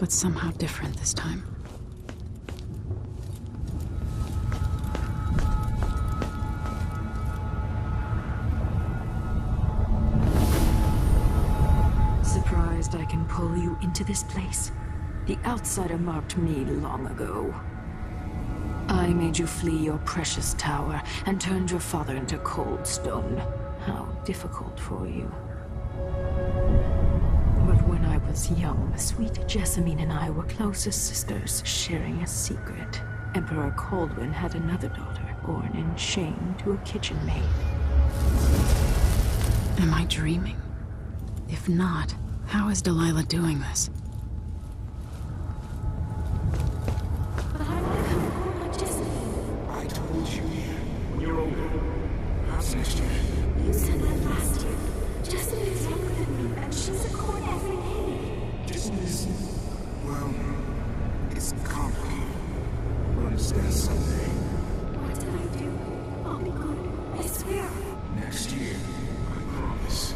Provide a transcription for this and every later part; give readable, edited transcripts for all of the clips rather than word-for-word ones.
but somehow different this time. Surprised I can pull you into this place? The outsider marked me long ago. I made you flee your precious tower and turned your father into cold stone. How difficult for you. But when I was young, sweet Jessamine and I were close as sisters, sharing a secret. Emperor Kaldwin had another daughter, born in shame to a kitchen maid. Am I dreaming? If not, how is Delilah doing this? I told you. When you're older. Perhaps next year. You said that last year. Jessamine is younger than me, and she's a court every day. Disney is... well... it's complicated. We'll understand someday. What did I do? I'll be good. I swear. Next year. I promise.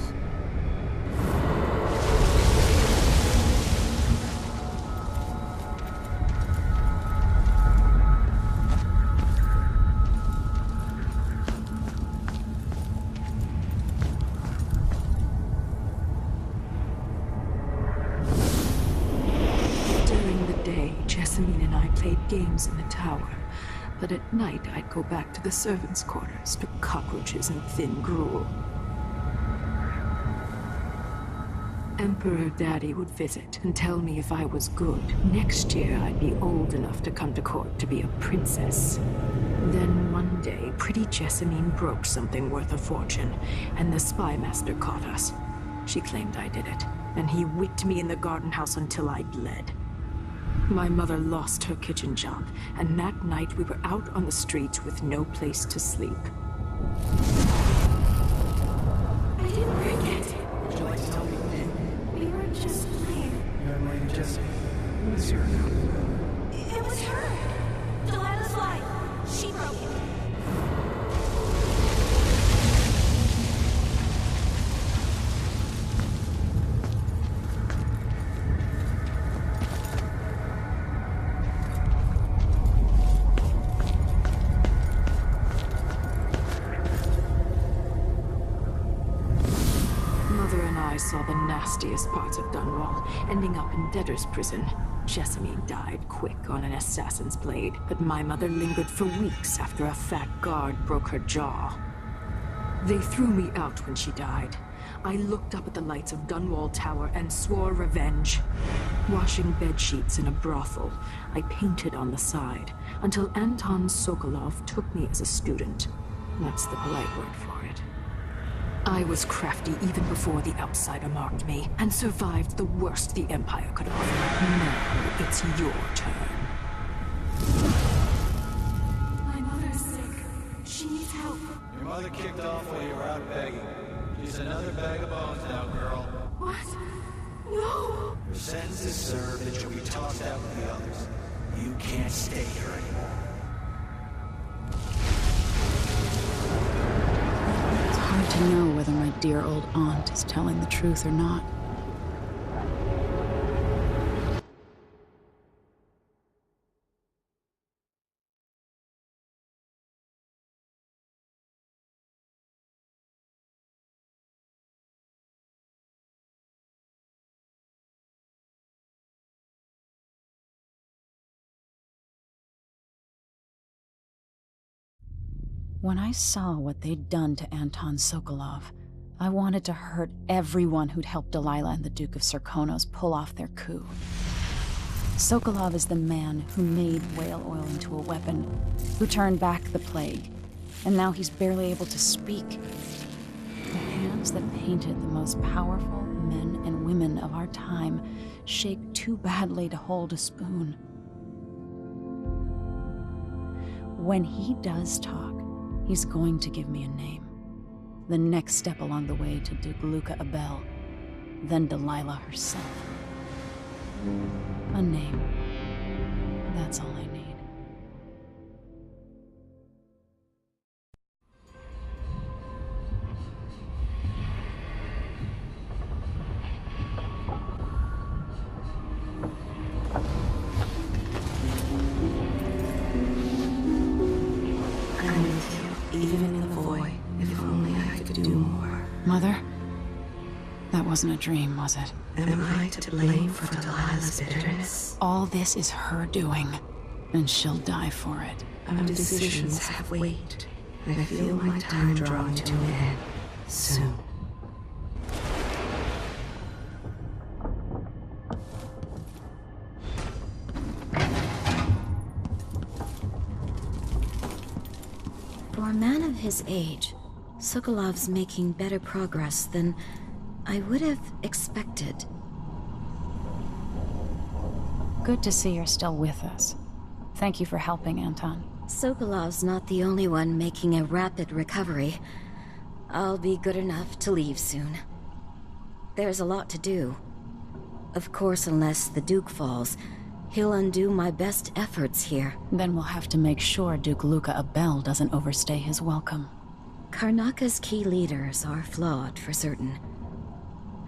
Jessamine and I played games in the tower, but at night I'd go back to the servants' quarters to cockroaches and thin gruel. Emperor Daddy would visit and tell me if I was good. Next year I'd be old enough to come to court to be a princess. Then one day, pretty Jessamine broke something worth a fortune, and the spy master caught us. She claimed I did it, and he whipped me in the garden house until I bled. My mother lost her kitchen job, and that night we were out on the streets with no place to sleep. I didn't forget. Would you like to tell me your name? We were just playing. Young lady Jessie. Who is your name? It was her. Delilah's lie. She broke it. Saw the nastiest parts of Dunwall, ending up in debtor's prison. Jessamine died quick on an assassin's blade, but my mother lingered for weeks after a fat guard broke her jaw. They threw me out when she died. I looked up at the lights of Dunwall Tower and swore revenge. Washing bedsheets in a brothel, I painted on the side, until Anton Sokolov took me as a student. That's the polite word for it. I was crafty even before the outsider marked me, and survived the worst the Empire could offer. Now it's your turn. My mother's sick. She needs help. Your mother kicked off while you were out begging. She's another bag of bones now, girl. What? No! Your sentence is served and you'll be tossed out with the others. You can't stay here anymore. Hard to know whether my dear old aunt is telling the truth or not. When I saw what they'd done to Anton Sokolov, I wanted to hurt everyone who'd helped Delilah and the Duke of Serkonos pull off their coup. Sokolov is the man who made whale oil into a weapon, who turned back the plague, and now he's barely able to speak. The hands that painted the most powerful men and women of our time shake too badly to hold a spoon. When he does talk, he's going to give me a name. The next step along the way to Duke Luca Abel, then Delilah herself. A name. That's all I need. wasn't a dream, was it? Am I to blame for Delilah's bitterness? All this is her doing, and she'll die for it. Our decisions have weight. I feel my time drawing to an end soon. For a man of his age, Sokolov's making better progress than I would have expected. Good to see you're still with us. Thank you for helping, Anton. Sokolov's not the only one making a rapid recovery. I'll be good enough to leave soon. There's a lot to do. Of course, unless the Duke falls, he'll undo my best efforts here. Then we'll have to make sure Duke Luca Abel doesn't overstay his welcome. Karnaka's key leaders are flawed, for certain.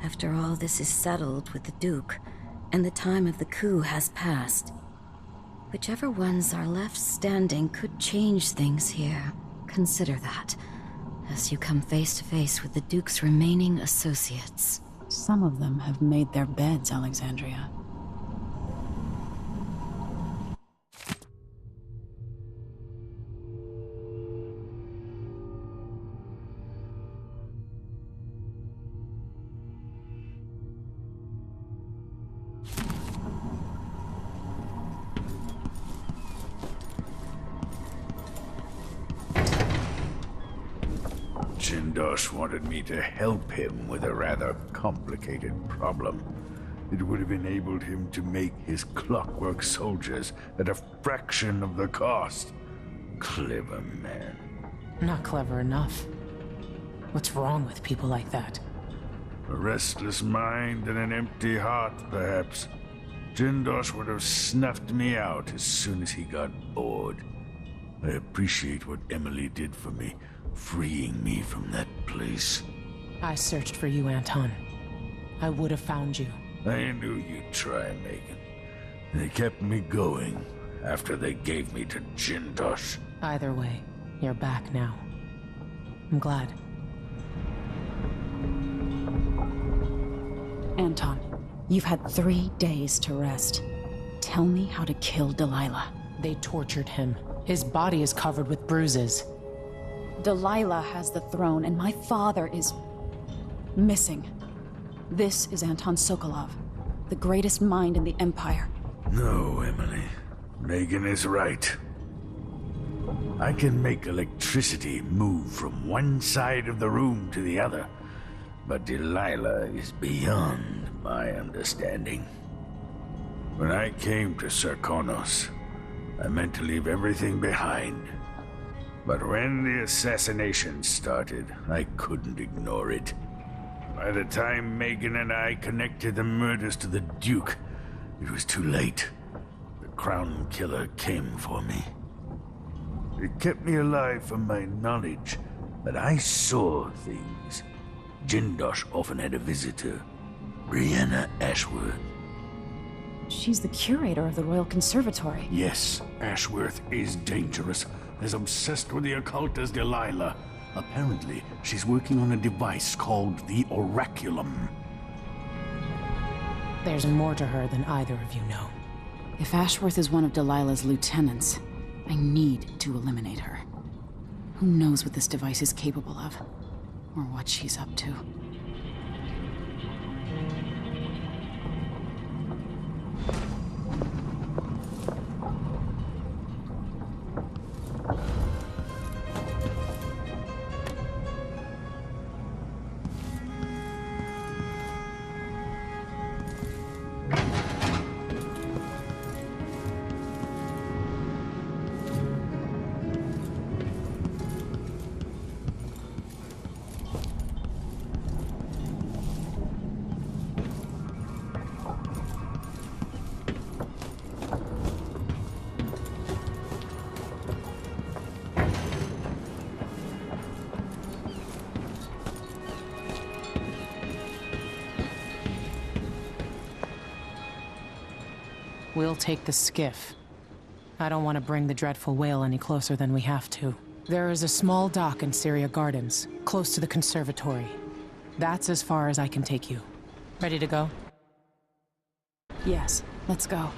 After all this is settled with the Duke, and the time of the coup has passed, whichever ones are left standing could change things here. Consider that, as you come face to face with the Duke's remaining associates. Some of them have made their beds, Alexandria. Jindosh wanted me to help him with a rather complicated problem. It would have enabled him to make his clockwork soldiers at a fraction of the cost. Clever man. Not clever enough. What's wrong with people like that? A restless mind and an empty heart, perhaps. Jindosh would have snuffed me out as soon as he got bored. I appreciate what Emily did for me, freeing me from that place. I searched for you, Anton. I would have found you. I knew you'd try, Megan. They kept me going after they gave me to Jindosh. Either way, you're back now. I'm glad. Anton, you've had 3 days to rest. Tell me how to kill Delilah. They tortured him. His body is covered with bruises. Delilah has the throne, and my father is missing. This is Anton Sokolov, the greatest mind in the Empire. No, Emily. Megan is right. I can make electricity move from one side of the room to the other, but Delilah is beyond my understanding. When I came to Serkonos, I meant to leave everything behind. But when the assassination started, I couldn't ignore it. By the time Megan and I connected the murders to the Duke, it was too late. The Crown Killer came for me. It kept me alive from my knowledge that I saw things. Jindosh often had a visitor, Brianna Ashworth. She's the curator of the Royal Conservatory. Yes, Ashworth is dangerous. As obsessed with the occult as Delilah. Apparently, she's working on a device called the Oraculum. There's more to her than either of you know. If Ashworth is one of Delilah's lieutenants, I need to eliminate her. Who knows what this device is capable of, or what she's up to. We'll take the skiff. I don't want to bring the dreadful whale any closer than we have to. There is a small dock in Syria Gardens, close to the conservatory. That's as far as I can take you. Ready to go? Yes, let's go.